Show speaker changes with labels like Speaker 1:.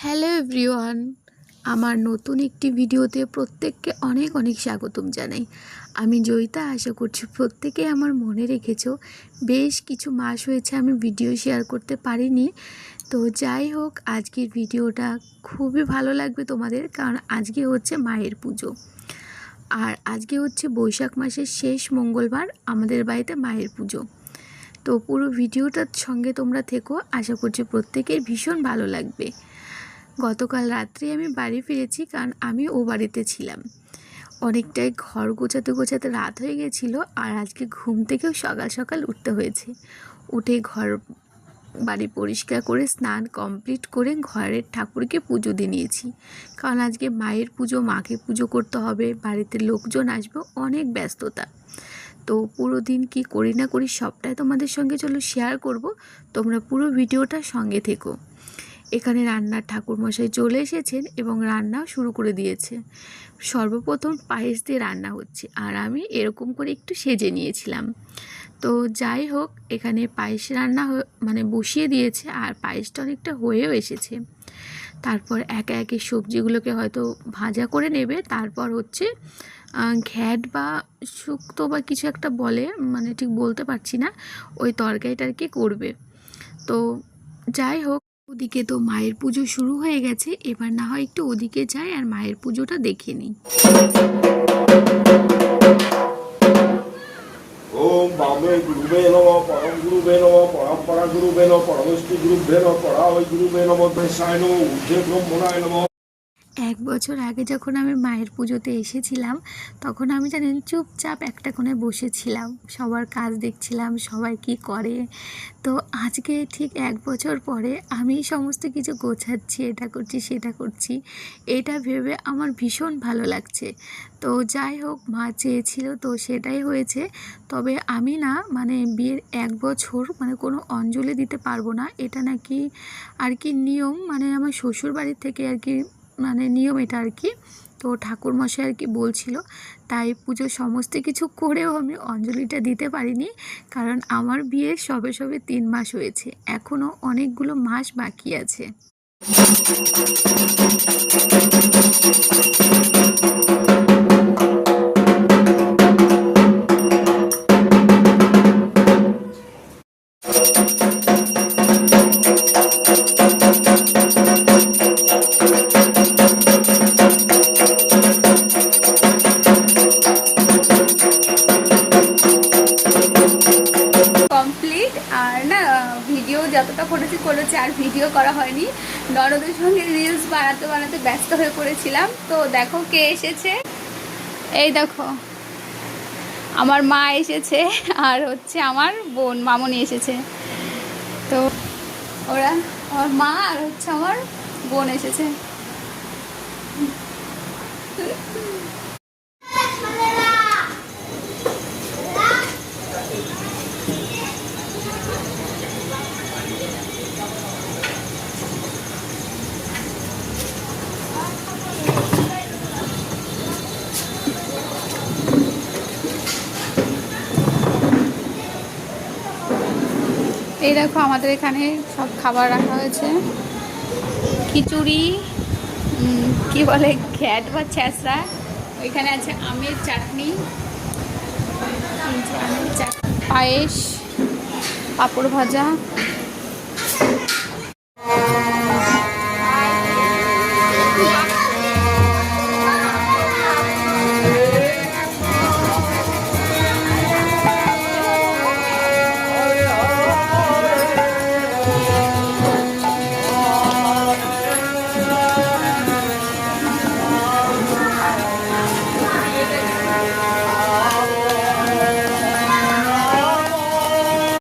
Speaker 1: Hello everyone, আমার নতুন একটি ভিডিওতে প্রত্যেককে অনেক অনেক স্বাগতম জানাই। আমি জয়িতা। আশা করছি প্রত্যেকে আমার মনে রেখেছো। বেশ কিছু মাস হয়েছে আমি ভিডিও শেয়ার করতে পারিনি। তো যাই হোক, আজকের ভিডিওটা খুবই ভালো লাগবে তোমাদের, কারণ আজকে হচ্ছে মায়ের পুজো। আর আজকে হচ্ছে বৈশাখ মাসের শেষ মঙ্গলবার, আমাদের বাড়িতে মায়ের পুজো। তো পুরো ভিডিওটার সঙ্গে তোমরা থেকো, আশা করছি প্রত্যেকের ভীষণ ভালো লাগবে। গতকাল রাত্রে আমি বাড়ি ফিরেছি, কারণ আমি ও বাড়িতে ছিলাম। অনেকটাই ঘর গোছাতে গোছাতে রাত হয়ে গেছিলো। আর আজকে ঘুম থেকেও সকাল সকাল উঠতে হয়েছে। উঠে ঘর বাড়ি পরিষ্কার করে স্নান কমপ্লিট করে ঘরের ঠাকুরকে পুজো দিয়ে নিয়েছি, কারণ আজকে মায়ের পুজো, মাকে পুজো করতে হবে, বাড়িতে লোকজন আসবে, অনেক ব্যস্ততা। তো পুরো দিন কি করি না করি সবটাই তোমাদের সঙ্গে চলো শেয়ার করব। তোমরা পুরো ভিডিওটা সঙ্গে থেকো। এখানে রান্নার ঠাকুরমশাই চলে এসেছেন এবং রান্নাও শুরু করে দিয়েছে। সর্বপ্রথম পায়েস দিয়ে রান্না হচ্ছে, আর আমি এরকম করে একটু সেজে নিয়েছিলাম। তো যাই হোক, এখানে পায়েস রান্না বসিয়ে দিয়েছে, আর পায়েসটা অনেকটা হয়েও এসেছে। তারপর একে একে সবজিগুলোকে হয়তো ভাজা করে নেবে, তারপর হচ্ছে ঘ্যাট বা শুক্তো বা কিছু একটা বলে, ঠিক বলতে পারছি না, ওই তরকারিটা আর কি করবে। তো যাই হোক, ওদিকে তো মায়ের পুজো শুরু হয়ে গেছে। এবার না হয় একটু ওদিকে যাই আর মায়ের পুজোটা দেখে নিই।
Speaker 2: ওম বামে গুরুবে নমঃ, পরম গুরুবে নমঃ, পরম্পরা গুরুবে নমঃ, পরমষ্টি গুরুবে নমঃ, পরাওই গুরুবে নমঃ, বেশায় নমঃ, ঊর্ধ্বে ব্রহ্মণায় নমঃ।
Speaker 1: 1 বছর আগে যখন আমি মায়ের পুজোতে এসেছিলাম, তখন আমি জানেন চুপচাপ একটা কোণে বসেছিলাম, সবার কাজ দেখছিলাম, সবাই কি করে। তো আজকে ঠিক 1 বছর পরে আমি সমস্ত কিছু গোছাচ্ছি, এটা করছি সেটা করছি, এটা ভেবে আমার ভীষণ ভালো লাগছে। তো যাই হোক, মা চেয়েছিল তো সেটাই হয়েছে। তবে আমি না বিয়ের 1 বছর কোনো অঞ্জলি দিতে পারবো না, এটা নাকি আর কি নিয়ম, আমার শ্বশুর বাড়ির থেকে আর কি নিয়ম এটা আর কি। তো ঠাকুরমশাই আর কি বলছিল, তাই পুজো সমস্ত কিছু করেও আমি অঞ্জলিটা দিতে পারিনি, কারণ আমার বিয়ে সবে সবে 3 মাস হয়েছে, এখনও অনেকগুলো মাস বাকি আছে। আর না, ভিডিও যতটা করেছি আর ভিডিও করা হয়নি। ননদের সঙ্গে রিলস বানাতে বানাতে ব্যস্ত হয়ে পড়েছিলাম। তো দেখো কে এসেছে, এই দেখো আমার মা এসেছে, আর হচ্ছে আমার বোন মামনি এসেছে। তো ওরা, আমার মা আর হচ্ছে আমার বোন এসেছে। এই দেখো আমাদের এখানে সব খাবার রাখা হয়েছে, খিচুড়ি, কি বলে ঘ্যাট বা ছ্যাঁচড়া, ওইখানে আছে আমের চাটনি, পায়েস, পাঁপড় ভাজা,